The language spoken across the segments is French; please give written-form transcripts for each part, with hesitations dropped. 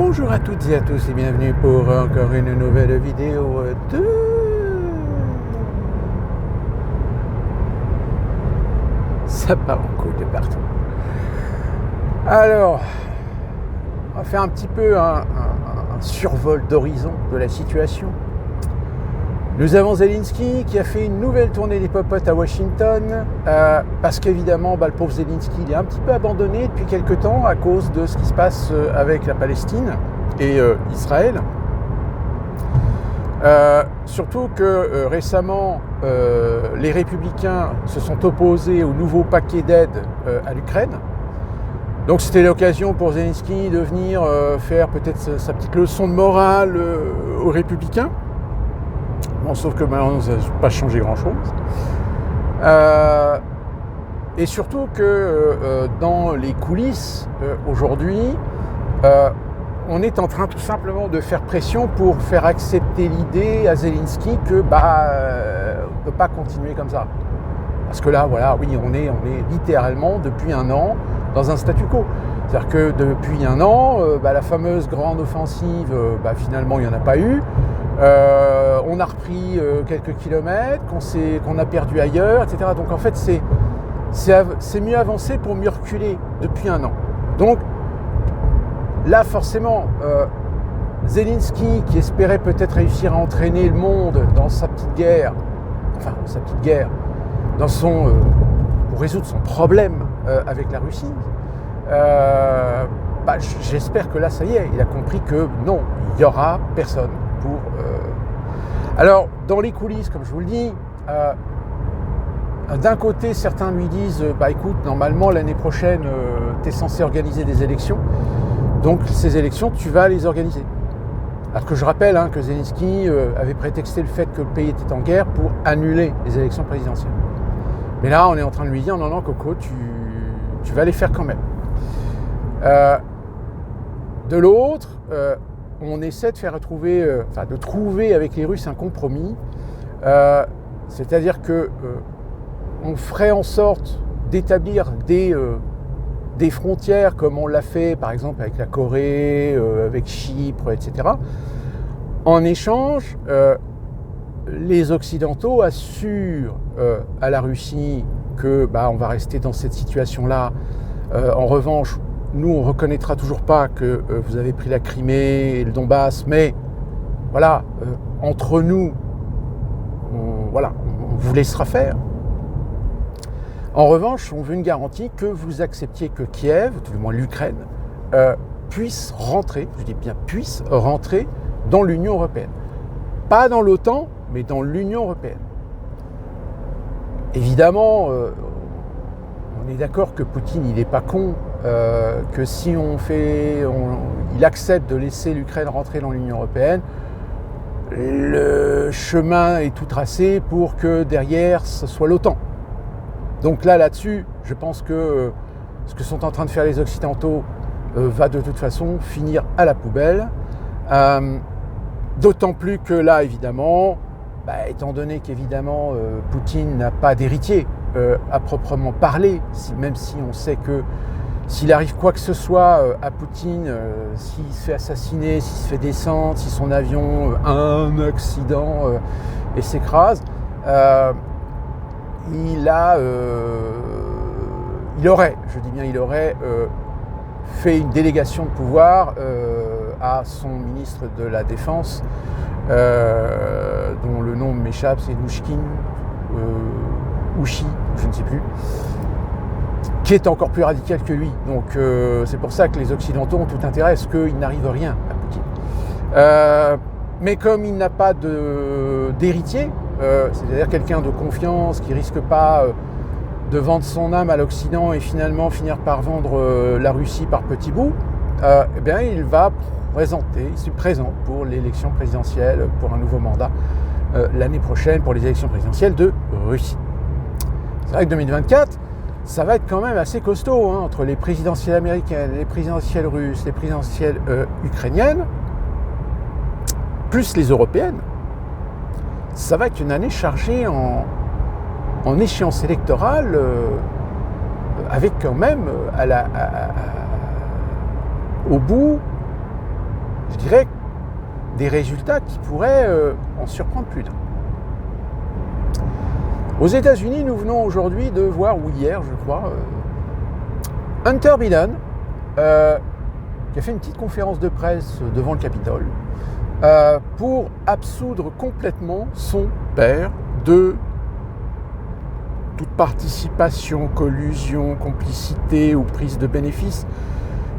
Bonjour à toutes et à tous et bienvenue pour encore une nouvelle vidéo de... Ça part en couille de partout. Alors, on va faire un petit peu un survol d'horizon de la situation. Nous avons Zelensky qui a fait une nouvelle tournée des popotes à Washington parce qu'évidemment, le pauvre Zelensky, il est un petit peu abandonné depuis quelques temps à cause de ce qui se passe avec la Palestine et Israël. Surtout que récemment, les républicains se sont opposés au nouveau paquet d'aide à l'Ukraine. Donc c'était l'occasion pour Zelensky de venir faire peut-être sa petite leçon de morale aux républicains. Bon, sauf que maintenant, ça n'a pas changé grand-chose. Et surtout que dans les coulisses, aujourd'hui, on est en train tout simplement de faire pression pour faire accepter l'idée à Zelensky que on ne peut pas continuer comme ça. Parce que là, voilà, oui, on est littéralement depuis un an dans un statu quo. C'est-à-dire que depuis un an, la fameuse grande offensive, finalement, il n'y en a pas eu. On a repris quelques kilomètres, qu'on a perdu ailleurs, etc. Donc en fait, c'est mieux avancé pour mieux reculer depuis un an. Donc là, forcément, Zelensky, qui espérait peut-être réussir à entraîner le monde dans sa petite guerre, pour résoudre son problème avec la Russie, j'espère que là, ça y est, il a compris que non, il n'y aura personne pour... Alors, dans les coulisses, comme je vous le dis, d'un côté, certains lui disent écoute, normalement, l'année prochaine, tu es censé organiser des élections, donc ces élections, tu vas les organiser. Alors que je rappelle que Zelensky avait prétexté le fait que le pays était en guerre pour annuler les élections présidentielles. Mais là, on est en train de lui dire non, Coco, tu vas les faire quand même. De l'autre, on essaie de de trouver avec les Russes un compromis, c'est-à-dire que on ferait en sorte d'établir des frontières comme on l'a fait par exemple avec la Corée, avec Chypre, etc. En échange, les Occidentaux assurent à la Russie que on va rester dans cette situation-là. En revanche, nous, on ne reconnaîtra toujours pas que vous avez pris la Crimée et le Donbass, mais voilà, entre nous, on vous laissera faire. En revanche, on veut une garantie que vous acceptiez que Kiev, ou tout du moins l'Ukraine, puisse rentrer, je dis bien puisse rentrer dans l'Union européenne. Pas dans l'OTAN, mais dans l'Union européenne. Évidemment, on est d'accord que Poutine, il n'est pas con, que si il accepte de laisser l'Ukraine rentrer dans l'Union européenne, le chemin est tout tracé pour que derrière, ce soit l'OTAN. Donc là-dessus, je pense que ce que sont en train de faire les Occidentaux va de toute façon finir à la poubelle. D'autant plus que là, évidemment, étant donné qu'évidemment Poutine n'a pas d'héritier à proprement parler, même si on sait que s'il arrive quoi que ce soit à Poutine, s'il se fait assassiner, s'il se fait descendre, si son avion a un accident et s'écrase, il aurait fait une délégation de pouvoir à son ministre de la Défense, dont le nom m'échappe, c'est Nouchkine, Ouchi, je ne sais plus, qui est encore plus radical que lui. Donc c'est pour ça que les Occidentaux ont tout intérêt à ce qu'il n'arrive rien à Poutine. Mais comme il n'a pas d'héritier, c'est-à-dire quelqu'un de confiance qui risque pas de vendre son âme à l'Occident et finalement finir par vendre la Russie par petits bouts, il se présente pour l'élection présidentielle, pour un nouveau mandat l'année prochaine, pour les élections présidentielles de Russie. C'est vrai que 2024, ça va être quand même assez costaud, entre les présidentielles américaines, les présidentielles russes, les présidentielles ukrainiennes, plus les européennes. Ça va être une année chargée en échéance électorale, avec quand même au bout je dirais, des résultats qui pourraient en surprendre plus d'un. Aux États-Unis, nous venons aujourd'hui de voir, ou hier je crois, Hunter Biden, qui a fait une petite conférence de presse devant le Capitole pour absoudre complètement son père de toute participation, collusion, complicité ou prise de bénéfices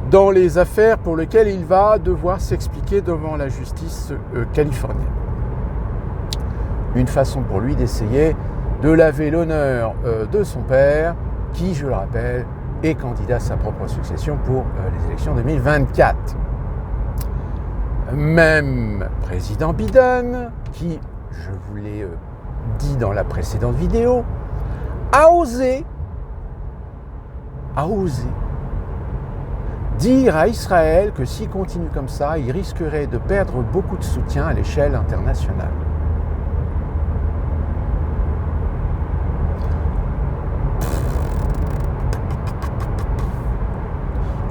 dans les affaires pour lesquelles il va devoir s'expliquer devant la justice californienne. Une façon pour lui d'essayer de laver l'honneur de son père, qui, je le rappelle, est candidat à sa propre succession pour les élections 2024. Même président Biden, qui, je vous l'ai dit dans la précédente vidéo, a osé dire à Israël que s'il continue comme ça, il risquerait de perdre beaucoup de soutien à l'échelle internationale.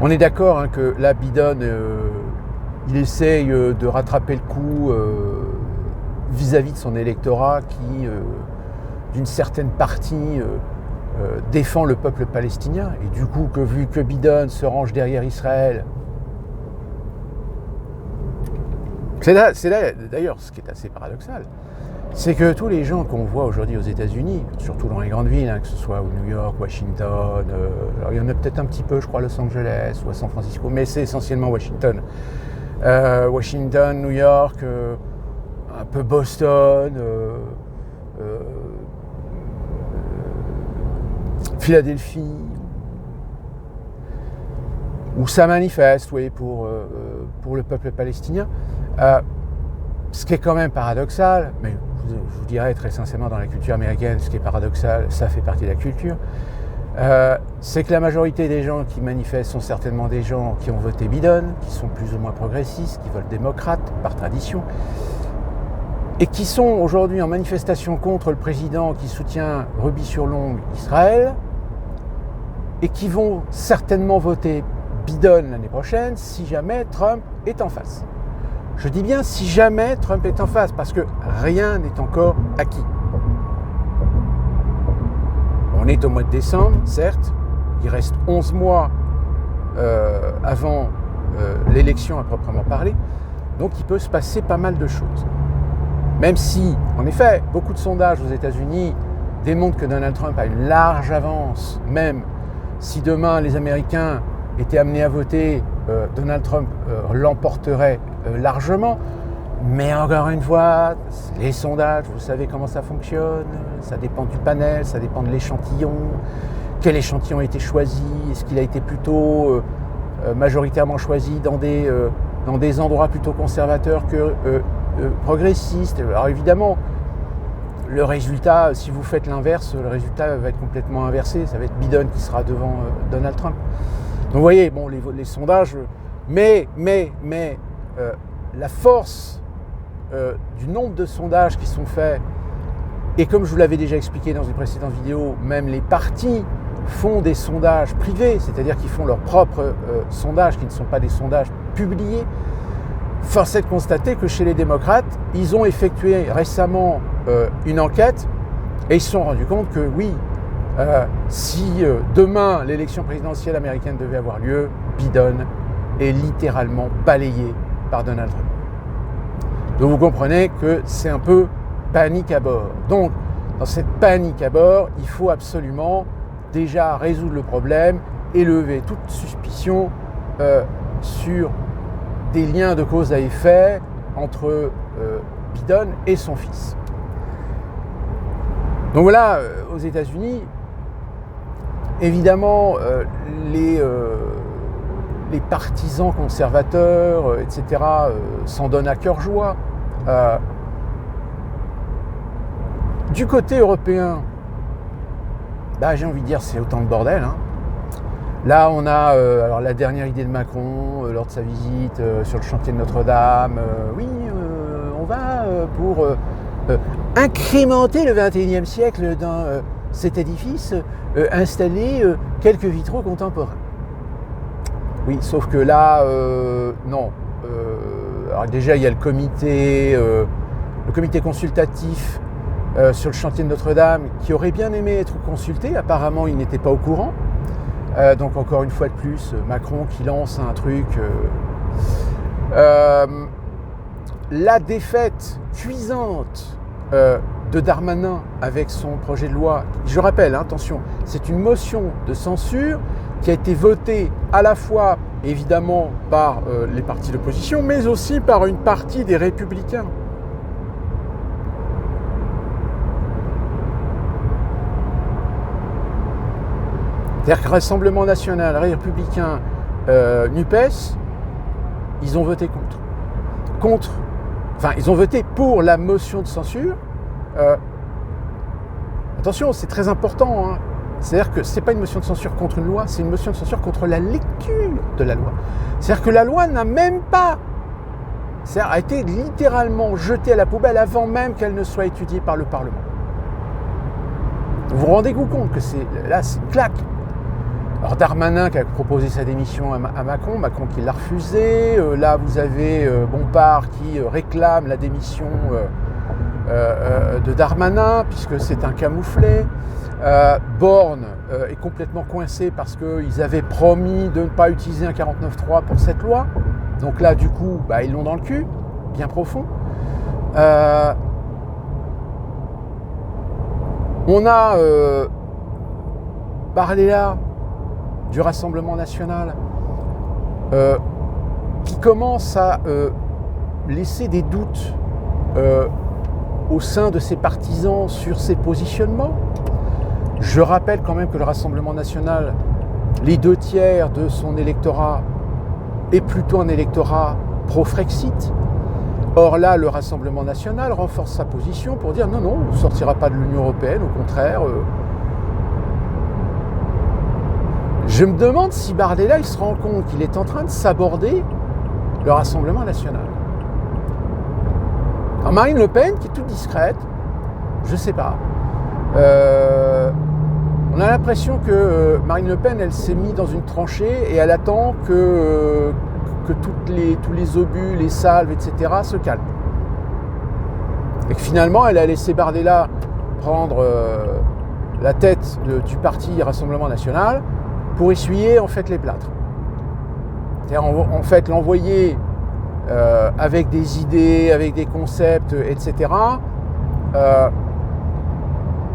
On est d'accord hein, que là, Biden, il essaye de rattraper le coup vis-à-vis de son électorat qui, d'une certaine partie, défend le peuple palestinien. Et du coup, vu que Biden se range derrière Israël, c'est là d'ailleurs ce qui est assez paradoxal, c'est que tous les gens qu'on voit aujourd'hui aux États-Unis, surtout dans les grandes villes, hein, que ce soit New York, Washington, alors il y en a peut-être un petit peu, je crois, à Los Angeles ou à San Francisco, mais c'est essentiellement Washington. Washington, New York, un peu Boston, Philadelphie, où ça manifeste, oui, pour le peuple palestinien. Ce qui est quand même paradoxal, mais je vous dirais très sincèrement dans la culture américaine, ce qui est paradoxal, ça fait partie de la culture, c'est que la majorité des gens qui manifestent sont certainement des gens qui ont voté Biden, qui sont plus ou moins progressistes, qui votent démocrate par tradition, et qui sont aujourd'hui en manifestation contre le président qui soutient rubis sur l'ongle Israël, et qui vont certainement voter Biden l'année prochaine si jamais Trump est en face. Je dis bien si jamais Trump est en face, parce que rien n'est encore acquis. On est au mois de décembre, certes, il reste 11 mois avant l'élection à proprement parler, donc il peut se passer pas mal de choses. Même si, en effet, beaucoup de sondages aux États-Unis démontrent que Donald Trump a une large avance, même si demain les Américains étaient amenés à voter, Donald Trump l'emporterait largement. Mais encore une fois, les sondages, vous savez comment ça fonctionne, ça dépend du panel, ça dépend de l'échantillon, quel échantillon a été choisi, est-ce qu'il a été plutôt majoritairement choisi dans des endroits plutôt conservateurs que progressistes. Alors évidemment, le résultat, si vous faites l'inverse, le résultat va être complètement inversé, ça va être Biden qui sera devant Donald Trump. Donc vous voyez, bon, les sondages, mais la force du nombre de sondages qui sont faits, et comme je vous l'avais déjà expliqué dans une précédente vidéo, même les partis font des sondages privés, c'est-à-dire qu'ils font leurs propres sondages, qui ne sont pas des sondages publiés. Force est de constater que chez les démocrates, ils ont effectué récemment une enquête et ils se sont rendus compte que oui, si demain l'élection présidentielle américaine devait avoir lieu, Biden est littéralement balayé par Donald Trump. Donc vous comprenez que c'est un peu panique à bord. Donc dans cette panique à bord, il faut absolument déjà résoudre le problème et lever toute suspicion sur des liens de cause à effet entre Biden et son fils. Donc voilà, aux États-Unis, évidemment, les partisans conservateurs, etc., s'en donnent à cœur joie. Du côté européen, j'ai envie de dire c'est autant de bordel. Hein. Là, on a alors la dernière idée de Macron lors de sa visite sur le chantier de Notre-Dame. On va pour incrémenter le XXIe siècle dans cet édifice, installer quelques vitraux contemporains. Oui, sauf que là, non. Alors déjà, il y a le comité consultatif sur le chantier de Notre-Dame qui aurait bien aimé être consulté. Apparemment, il n'était pas au courant. Donc encore une fois de plus, Macron qui lance un truc. La défaite cuisante de Darmanin avec son projet de loi, je rappelle, attention, c'est une motion de censure qui a été votée à la fois évidemment par les partis d'opposition, mais aussi par une partie des Républicains. C'est-à-dire que Rassemblement National, Républicain, NUPES, ils ont voté contre. Enfin, ils ont voté pour la motion de censure. Attention, c'est très important. Hein. C'est-à-dire que ce n'est pas une motion de censure contre une loi, c'est une motion de censure contre la lecture de la loi. C'est-à-dire que la loi n'a même pas... a été littéralement jetée à la poubelle avant même qu'elle ne soit étudiée par le Parlement. Vous vous rendez-vous compte que là, c'est une claque. Alors Darmanin qui a proposé sa démission à Macron, Macron qui l'a refusé. Là, vous avez Bompard qui réclame la démission de Darmanin, puisque c'est un camouflet. Borne est complètement coincé parce qu'ils avaient promis de ne pas utiliser un 49.3 pour cette loi. Donc là, du coup, ils l'ont dans le cul, bien profond. On a parlé là du Rassemblement National qui commence à laisser des doutes au sein de ses partisans sur ses positionnements. Je rappelle quand même que le Rassemblement National, les 2/3 de son électorat est plutôt un électorat pro-Frexit. Or là, le Rassemblement National renforce sa position pour dire non, on ne sortira pas de l'Union Européenne, au contraire. Je me demande si Bardella il se rend compte qu'il est en train de s'aborder le Rassemblement National. Alors Marine Le Pen, qui est toute discrète, je ne sais pas. On a l'impression que Marine Le Pen, elle s'est mise dans une tranchée et elle attend que tous les obus, les salves, etc. se calment. Et que finalement, elle a laissé Bardella prendre la tête du parti Rassemblement National pour essuyer en fait les plâtres. C'est-à-dire en fait l'envoyer avec des idées, avec des concepts, etc.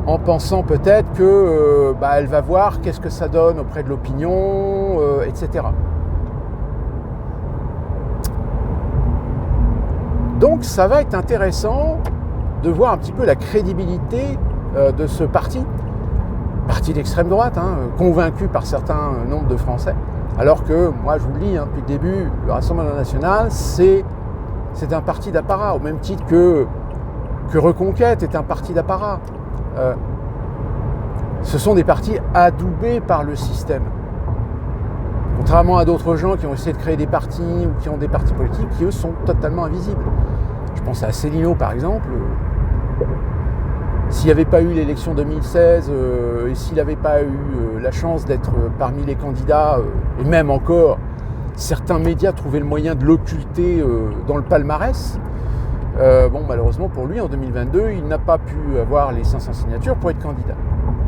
En pensant peut-être que elle va voir qu'est-ce que ça donne auprès de l'opinion, etc. Donc ça va être intéressant de voir un petit peu la crédibilité de ce parti d'extrême droite, convaincu par certains nombres de Français, alors que, moi je vous le dis, depuis le début, le Rassemblement National, c'est un parti d'apparat, au même titre que Reconquête est un parti d'apparat. Ce sont des partis adoubés par le système. Contrairement à d'autres gens qui ont essayé de créer des partis ou qui ont des partis politiques qui, eux, sont totalement invisibles. Je pense à Asselineau, par exemple. S'il n'y avait pas eu l'élection 2016 et s'il n'avait pas eu la chance d'être parmi les candidats, et même encore, certains médias trouvaient le moyen de l'occulter dans le palmarès, malheureusement pour lui, en 2022, il n'a pas pu avoir les 500 signatures pour être candidat.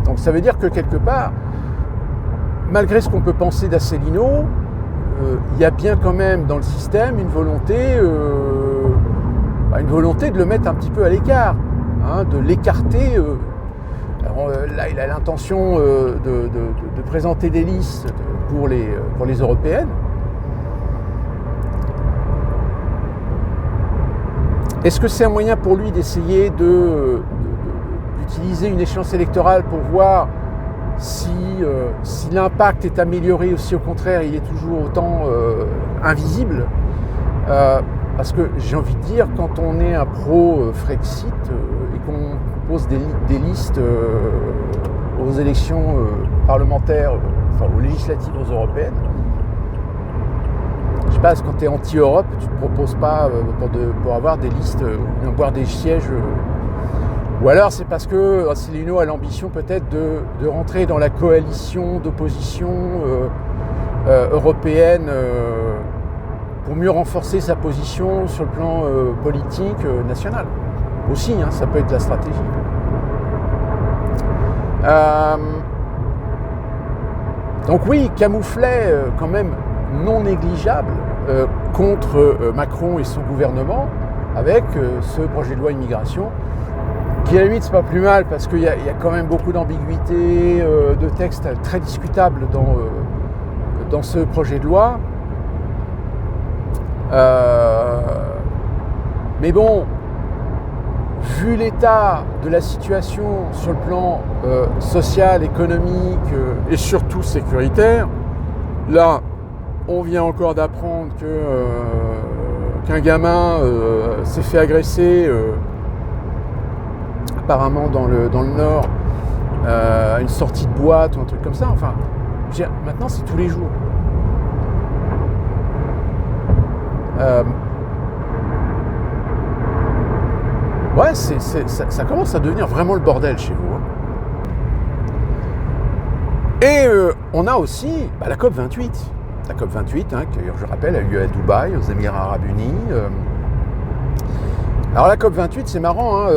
Donc ça veut dire que quelque part, malgré ce qu'on peut penser d'Asselineau, il y a bien quand même dans le système une volonté de le mettre un petit peu à l'écart, de l'écarter. Là, il a l'intention de présenter des listes pour les européennes. Est-ce que c'est un moyen pour lui d'essayer d'utiliser une échéance électorale pour voir si l'impact est amélioré ou si au contraire il est toujours autant invisible, parce que j'ai envie de dire, quand on est un pro-Frexit et qu'on pose des listes aux élections parlementaires, aux législatives, aux européennes, je sais pas, quand tu es anti-Europe, tu ne te proposes pas pour avoir des listes ou avoir des sièges. Ou alors c'est parce que Asselineau a l'ambition peut-être de rentrer dans la coalition d'opposition européenne pour mieux renforcer sa position sur le plan politique national. Aussi, hein, ça peut être la stratégie. Donc oui, camouflet quand même non négligeable contre Macron et son gouvernement avec ce projet de loi immigration qui à la limite c'est pas plus mal parce qu'il y a quand même beaucoup d'ambiguïté, de textes très discutables dans ce projet de loi. Mais bon, vu l'état de la situation sur le plan social, économique et surtout sécuritaire, là, on vient encore d'apprendre qu'un gamin s'est fait agresser, apparemment dans le Nord, à une sortie de boîte ou un truc comme ça. Enfin, maintenant, c'est tous les jours. Ouais, ça commence à devenir vraiment le bordel chez vous. Hein. Et on a aussi la COP28. La COP28, hein, qui, je rappelle, a eu lieu à Dubaï, aux Émirats Arabes Unis. Alors la COP28, c'est marrant, hein,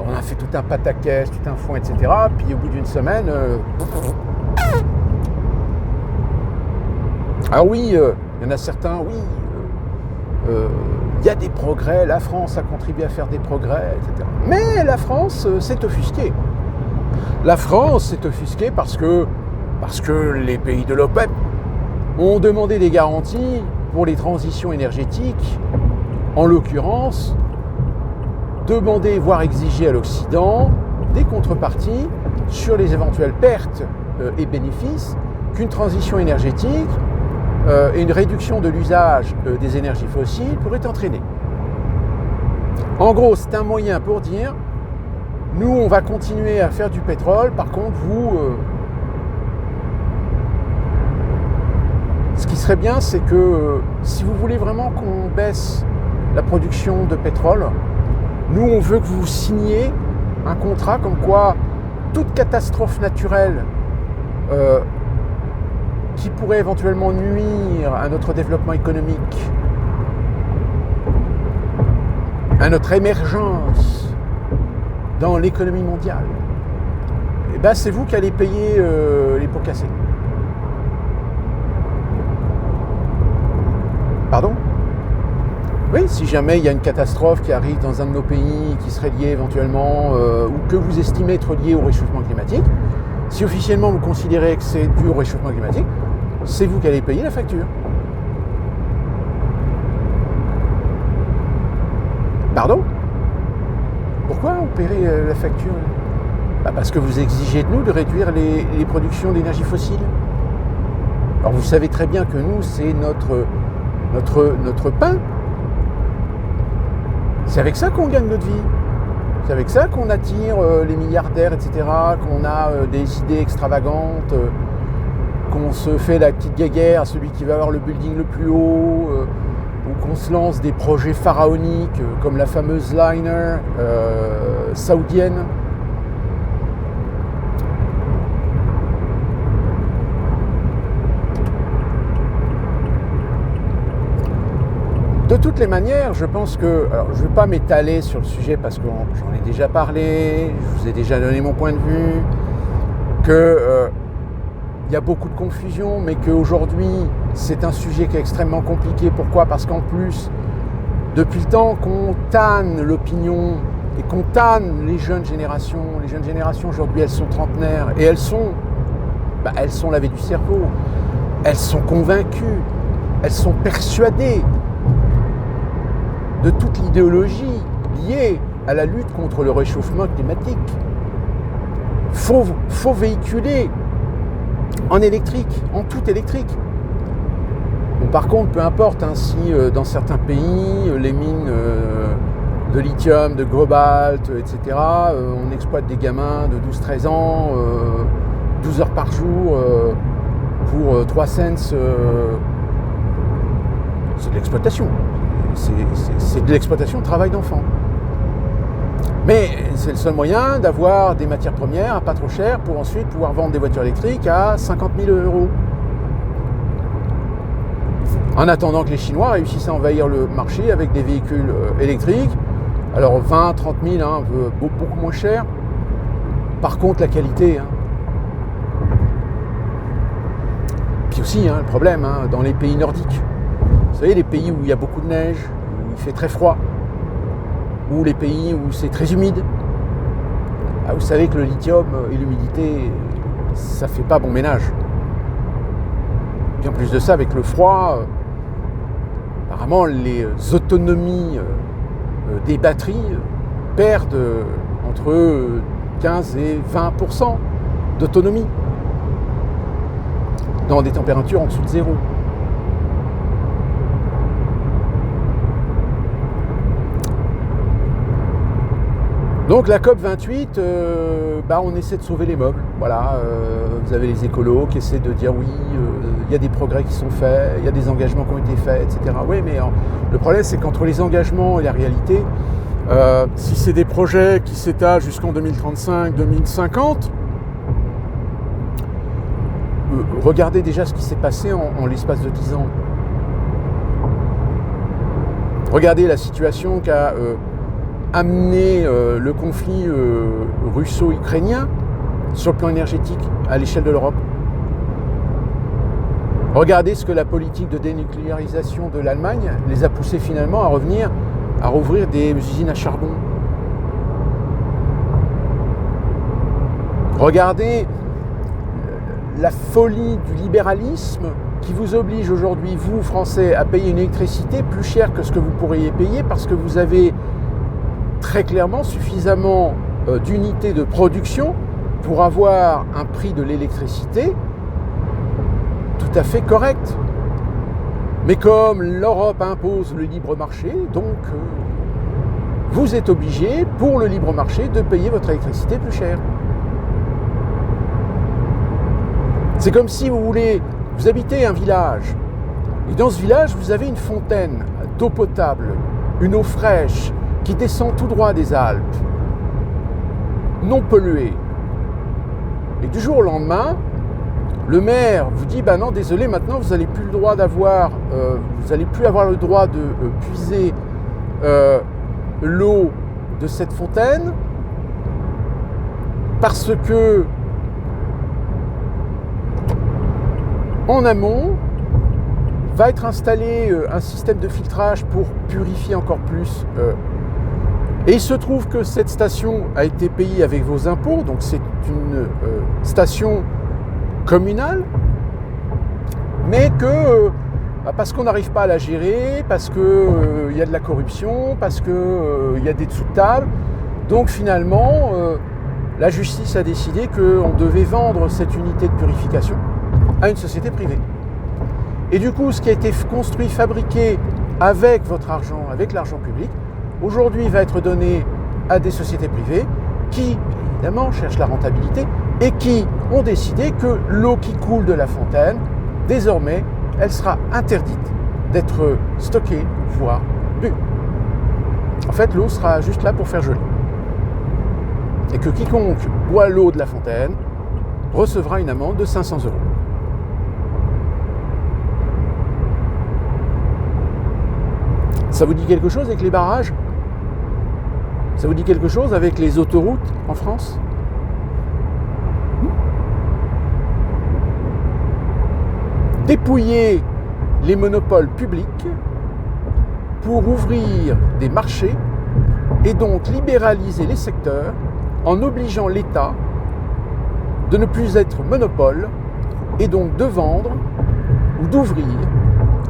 on a fait tout un pataquès, tout un fond, etc. Puis au bout d'une semaine... Alors oui, il y en a certains, oui... il y a des progrès, la France a contribué à faire des progrès, etc. Mais la France s'est offusquée. La France s'est offusquée parce que les pays de l'OPEP ont demandé des garanties pour les transitions énergétiques, en l'occurrence, demander, voire exiger à l'Occident des contreparties sur les éventuelles pertes et bénéfices qu'une transition énergétique et une réduction de l'usage des énergies fossiles pourrait entraîner. En gros, c'est un moyen pour dire, nous, on va continuer à faire du pétrole, par contre, vous... Ce qui serait bien, c'est que si vous voulez vraiment qu'on baisse la production de pétrole, nous, on veut que vous signiez un contrat comme quoi toute catastrophe naturelle qui pourrait éventuellement nuire à notre développement économique, à notre émergence dans l'économie mondiale, et ben c'est vous qui allez payer les pots cassés. Pardon ? Oui, si jamais il y a une catastrophe qui arrive dans un de nos pays qui serait liée éventuellement ou que vous estimez être liée au réchauffement climatique, si officiellement vous considérez que c'est dû au réchauffement climatique, c'est vous qui allez payer la facture. Pardon ? Pourquoi vous paierez la facture ? Parce que vous exigez de nous de réduire les productions d'énergie fossile. Alors vous savez très bien que nous, c'est notre pain. C'est avec ça qu'on gagne notre vie. C'est avec ça qu'on attire les milliardaires, etc., qu'on a des idées extravagantes, qu'on se fait la petite guéguerre à celui qui va avoir le building le plus haut, ou qu'on se lance des projets pharaoniques comme la fameuse liner saoudienne. De toutes les manières, je pense que... Alors, je ne vais pas m'étaler sur le sujet parce que j'en ai déjà parlé, je vous ai déjà donné mon point de vue, que y a beaucoup de confusion, mais qu'aujourd'hui, c'est un sujet qui est extrêmement compliqué. Pourquoi ? Parce qu'en plus, depuis le temps qu'on tanne l'opinion et qu'on tanne les jeunes générations aujourd'hui, elles sont trentenaires et elles sont lavées du cerveau, elles sont convaincues, elles sont persuadées de toute l'idéologie liée à la lutte contre le réchauffement climatique. Faut véhiculer en électrique, en tout électrique. Bon, par contre, peu importe hein, si dans certains pays, les mines de lithium, de cobalt, etc., on exploite des gamins de 12-13 ans, 12 heures par jour, pour 3 cents, c'est de l'exploitation. C'est de l'exploitation de travail d'enfant. Mais c'est le seul moyen d'avoir des matières premières à pas trop cher pour ensuite pouvoir vendre des voitures électriques à 50 000 €. en attendant que les Chinois réussissent à envahir le marché avec des véhicules électriques. Alors 20, 30 000, hein, beaucoup moins cher. Par contre, la qualité. Hein. Puis aussi, hein, le problème, hein, dans les pays nordiques. Vous savez, les pays où il y a beaucoup de neige, où il fait très froid, ou les pays où c'est très humide. Ah, vous savez que le lithium et l'humidité, ça fait pas bon ménage. Puis en plus de ça, avec le froid, apparemment les autonomies des batteries perdent entre 15 et 20% d'autonomie dans des températures en dessous de zéro. Donc la COP28, on essaie de sauver les meubles. Voilà, vous avez les écolos qui essaient de dire oui, il y a des progrès qui sont faits, il y a des engagements qui ont été faits, etc. Oui, mais le problème c'est qu'entre les engagements et la réalité, si c'est des projets qui s'étalent jusqu'en 2035, 2050, regardez déjà ce qui s'est passé en l'espace de 10 ans. Regardez la situation qu'a amené le conflit russo-ukrainien sur le plan énergétique à l'échelle de l'Europe. Regardez ce que la politique de dénucléarisation de l'Allemagne les a poussés finalement à revenir à rouvrir des usines à charbon. Regardez la folie du libéralisme qui vous oblige aujourd'hui, vous Français, à payer une électricité plus chère que ce que vous pourriez payer parce que vous avez très clairement suffisamment d'unités de production pour avoir un prix de l'électricité tout à fait correct. Mais comme l'Europe impose le libre marché, donc vous êtes obligé, pour le libre marché, de payer votre électricité plus cher. C'est comme si vous habitez un village, et dans ce village, vous avez une fontaine d'eau potable, une eau fraîche, qui descend tout droit des Alpes, non polluée. Et du jour au lendemain, le maire vous dit non, désolé, maintenant vous n'allez plus avoir le droit de puiser l'eau de cette fontaine parce que en amont va être installé un système de filtrage pour purifier encore plus. Et il se trouve que cette station a été payée avec vos impôts, donc c'est une station communale, mais que parce qu'on n'arrive pas à la gérer, parce qu'il y a de la corruption, parce qu'il y a des dessous de table, donc finalement la justice a décidé qu'on devait vendre cette unité de purification à une société privée. Et du coup, ce qui a été construit, fabriqué avec votre argent, avec l'argent public, aujourd'hui va être donné à des sociétés privées qui, évidemment, cherchent la rentabilité et qui ont décidé que l'eau qui coule de la fontaine, désormais, elle sera interdite d'être stockée, voire bue. En fait, l'eau sera juste là pour faire joli. Et que quiconque boit l'eau de la fontaine recevra une amende de 500 €. Ça vous dit quelque chose avec les barrages ? Ça vous dit quelque chose avec les autoroutes en France ? Dépouiller les monopoles publics pour ouvrir des marchés et donc libéraliser les secteurs en obligeant l'État de ne plus être monopole et donc de vendre ou d'ouvrir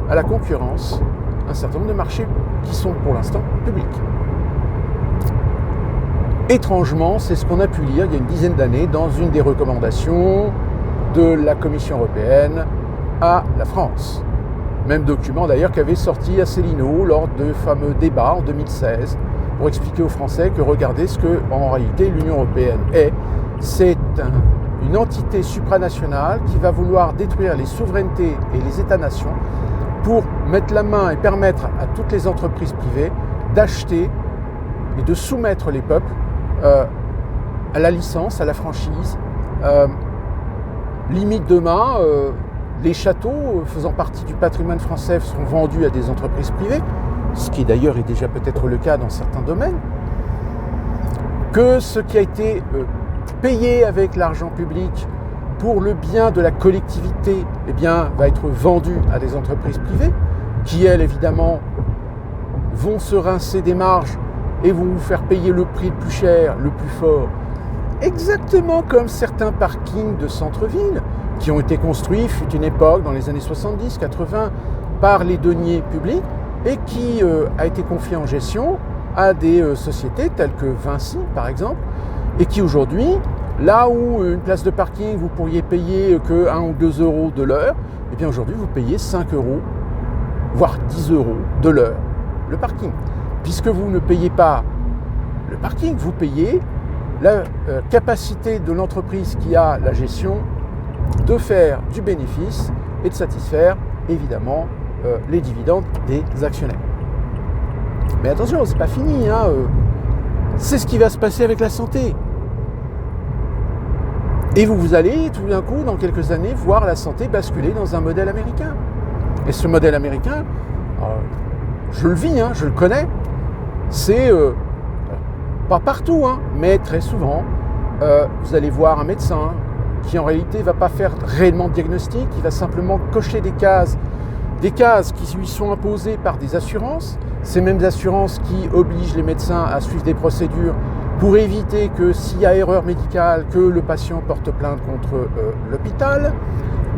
à la concurrence un certain nombre de marchés qui sont pour l'instant publics. Étrangement, c'est ce qu'on a pu lire il y a une dizaine d'années dans une des recommandations de la Commission européenne à la France. Même document d'ailleurs qu'avait sorti Asselineau lors de fameux débats en 2016 pour expliquer aux Français que regardez ce que en réalité l'Union européenne est. C'est une entité supranationale qui va vouloir détruire les souverainetés et les États-nations pour mettre la main et permettre à toutes les entreprises privées d'acheter et de soumettre les peuples à la licence, à la franchise. Limite demain, les châteaux faisant partie du patrimoine français sont vendus à des entreprises privées, ce qui d'ailleurs est déjà peut-être le cas dans certains domaines, que ce qui a été payé avec l'argent public pour le bien de la collectivité, eh bien, va être vendu à des entreprises privées, qui elles, évidemment, vont se rincer des marges et vont vous faire payer le prix le plus cher, le plus fort. Exactement comme certains parkings de centre-ville qui ont été construits, fut une époque, dans les années 70-80, par les deniers publics et qui a été confié en gestion à des sociétés telles que Vinci, par exemple, et qui aujourd'hui, là où une place de parking, vous pourriez payer que 1 ou 2 euros de l'heure, et bien aujourd'hui, vous payez 5 euros, voire 10 euros de l'heure, le parking. Puisque vous ne payez pas le parking, vous payez la capacité de l'entreprise qui a la gestion de faire du bénéfice et de satisfaire, évidemment, les dividendes des actionnaires. Mais attention, c'est pas fini, hein, c'est ce qui va se passer avec la santé. Et vous allez tout d'un coup, dans quelques années, voir la santé basculer dans un modèle américain. Et ce modèle américain, je le vis, hein, je le connais, c'est pas partout, hein, mais très souvent, vous allez voir un médecin qui en réalité ne va pas faire réellement de diagnostic, il va simplement cocher des cases qui lui sont imposées par des assurances, ces mêmes assurances qui obligent les médecins à suivre des procédures pour éviter que s'il y a erreur médicale, que le patient porte plainte contre l'hôpital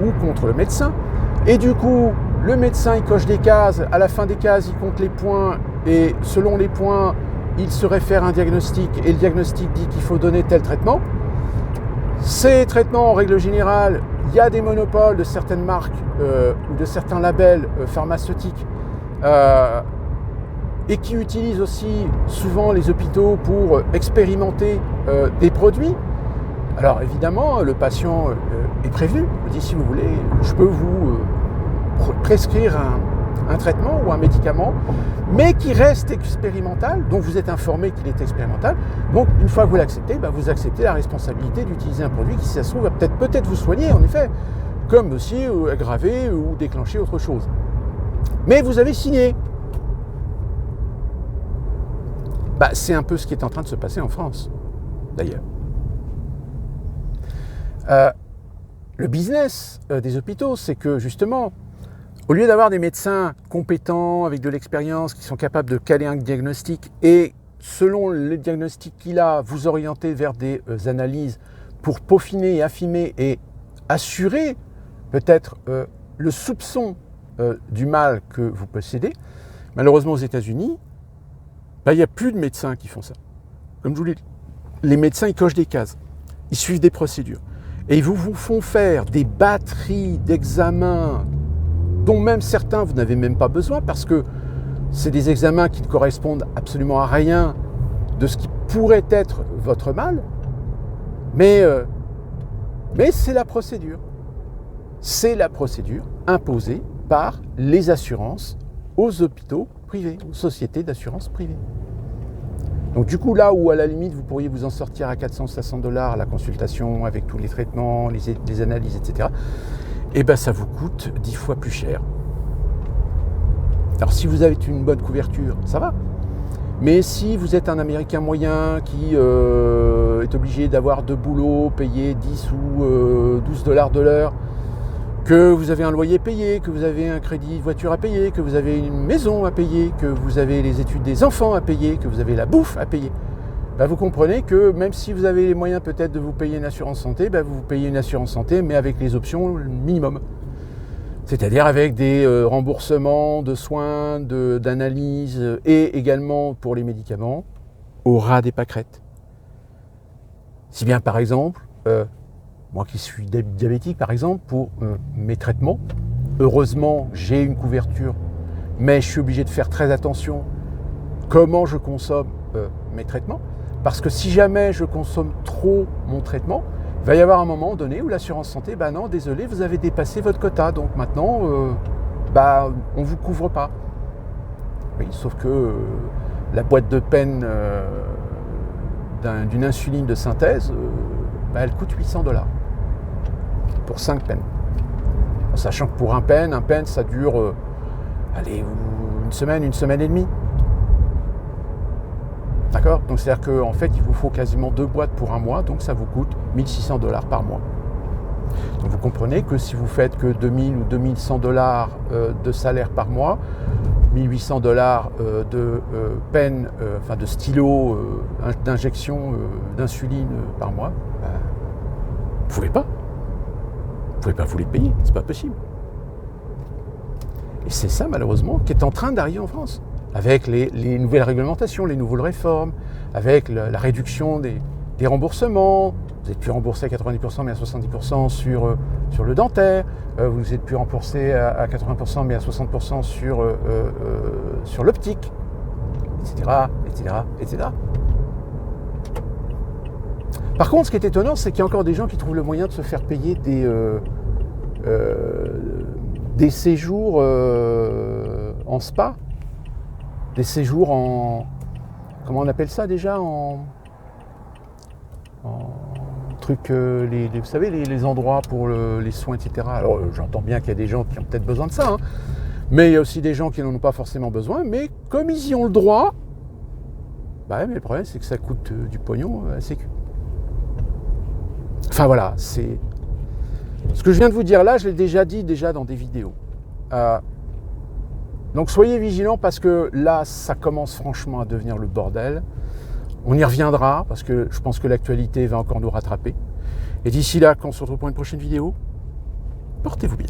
ou contre le médecin. Et du coup, le médecin il coche des cases, à la fin des cases il compte les points et selon les points il se réfère à un diagnostic et le diagnostic dit qu'il faut donner tel traitement. Ces traitements en règle générale, il y a des monopoles de certaines marques ou de certains labels pharmaceutiques et qui utilisent aussi souvent les hôpitaux pour expérimenter des produits. Alors évidemment, le patient est prévenu. Il dit si vous voulez, je peux vous prescrire un traitement ou un médicament, mais qui reste expérimental, dont vous êtes informé qu'il est expérimental. Donc une fois que vous l'acceptez, vous acceptez la responsabilité d'utiliser un produit qui, si ça se trouve, va peut-être vous soigner, en effet, comme aussi aggraver ou déclencher autre chose. Mais vous avez signé. C'est un peu ce qui est en train de se passer en France, d'ailleurs. Le business des hôpitaux, c'est que justement, au lieu d'avoir des médecins compétents, avec de l'expérience, qui sont capables de caler un diagnostic et, selon le diagnostic qu'il a, vous orienter vers des analyses pour peaufiner et affiner et assurer peut-être le soupçon du mal que vous possédez, malheureusement aux États-Unis, il n'y a plus de médecins qui font ça. Comme je vous l'ai dit, les médecins ils cochent des cases, ils suivent des procédures et ils vous font faire des batteries d'examens dont même certains vous n'avez même pas besoin parce que c'est des examens qui ne correspondent absolument à rien de ce qui pourrait être votre mal, mais c'est la procédure. C'est la procédure imposée par les assurances aux hôpitaux privés, aux sociétés d'assurance privées. Donc du coup, là où à la limite vous pourriez vous en sortir à 400-500$ la consultation avec tous les traitements, les analyses, etc., ça vous coûte 10 fois plus cher. Alors si vous avez une bonne couverture, ça va. Mais si vous êtes un Américain moyen qui est obligé d'avoir 2 boulots, payer 10 ou 12$ de l'heure, que vous avez un loyer payé, que vous avez un crédit de voiture à payer, que vous avez une maison à payer, que vous avez les études des enfants à payer, que vous avez la bouffe à payer, vous comprenez que même si vous avez les moyens peut-être de vous payer une assurance santé, vous payez une assurance santé, mais avec les options minimum. C'est-à-dire avec des remboursements de soins, d'analyses et également pour les médicaments au ras des pâquerettes. Si bien par exemple, moi qui suis diabétique par exemple, pour mes traitements, heureusement j'ai une couverture, mais je suis obligé de faire très attention comment je consomme mes traitements, parce que si jamais je consomme trop mon traitement, il va y avoir un moment donné où l'assurance santé, non, désolé, vous avez dépassé votre quota, donc maintenant, on ne vous couvre pas. Oui, sauf que la boîte de peine d'une insuline de synthèse, elle coûte $800 pour 5 peines. sachant que pour un pen ça dure une semaine et demie. D'accord? Donc c'est-à-dire qu'en fait, il vous faut quasiment 2 boîtes pour un mois, donc ça vous coûte 1 600 $ par mois. Donc vous comprenez que si vous faites que 2 000 ou 2 100 $ de salaire par mois, 1 800 $ de pen, de stylo, d'injection d'insuline par mois, vous pouvez pas. Vous pouvez pas vous les payer, c'est pas possible. Et c'est ça malheureusement qui est en train d'arriver en France, avec les nouvelles réglementations, les nouvelles réformes, avec la réduction des remboursements. Vous n'êtes plus remboursé à 90% mais à 70% sur le dentaire, vous n'êtes plus remboursé à 80% mais à 60% sur l'optique, etc. Par contre, ce qui est étonnant, c'est qu'il y a encore des gens qui trouvent le moyen de se faire payer des séjours en spa, des séjours en... Comment on appelle ça déjà, en truc, vous savez, les endroits pour les soins, etc. Alors j'entends bien qu'il y a des gens qui ont peut-être besoin de ça, hein, mais il y a aussi des gens qui n'en ont pas forcément besoin, mais comme ils y ont le droit, mais le problème c'est que ça coûte du pognon à la Sécu. Enfin voilà, c'est... Ce que je viens de vous dire là, je l'ai déjà dit dans des vidéos. Donc soyez vigilants parce que là, ça commence franchement à devenir le bordel. On y reviendra parce que je pense que l'actualité va encore nous rattraper. Et d'ici là, quand on se retrouve pour une prochaine vidéo, portez-vous bien.